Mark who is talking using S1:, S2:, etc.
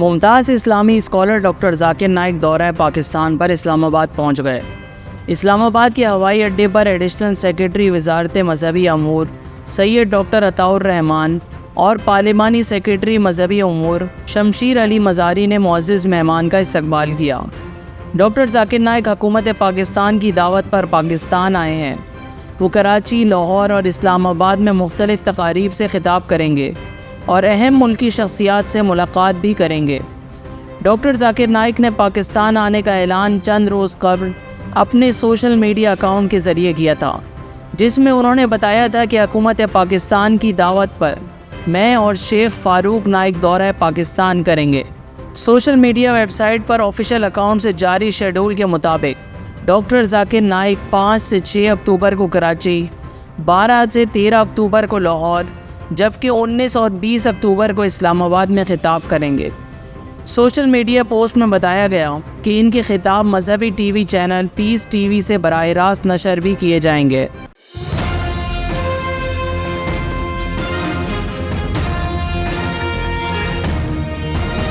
S1: ممتاز اسلامی scholar doctor Zakir Naik دورہ پاکستان پر اسلام آباد پہنچ گئے۔ اسلام آباد کے ہوائی اڈے پر ایڈیشنل سیکرٹری وزارت مذہبی امور سید ڈاکٹر عطاء الرحمان اور پارلیمانی سیکرٹری مذہبی امور شمشیر علی مزاری نے معزز مہمان کا استقبال کیا۔ ڈاکٹر ذاکر نائک حکومت پاکستان کی دعوت پر پاکستان آئے ہیں۔ وہ کراچی، لاہور اور اسلام آباد میں مختلف تقاریب سے خطاب کریں گے اور اہم ملکی شخصیات سے ملاقات بھی کریں گے۔ ڈاکٹر ذاکر نائک نے پاکستان آنے کا اعلان چند روز قبل اپنے سوشل میڈیا اکاؤنٹ کے ذریعے کیا تھا، جس میں انہوں نے بتایا تھا کہ حکومت پاکستان کی دعوت پر میں اور شیخ فاروق نائک دورہ پاکستان کریں گے۔ سوشل میڈیا ویب سائٹ پر آفیشیل اکاؤنٹ سے جاری شیڈول کے مطابق ڈاکٹر ذاکر نائک 5 سے 6 اکتوبر کو کراچی، 12 سے 13 اکتوبر کو لاہور، جبکہ 19 اور 20 اکتوبر کو اسلام آباد میں خطاب کریں گے۔ سوشل میڈیا پوسٹ میں بتایا گیا کہ ان کے خطاب مذہبی ٹی وی چینل پیس ٹی وی سے براہ راست نشر بھی کیے جائیں گے۔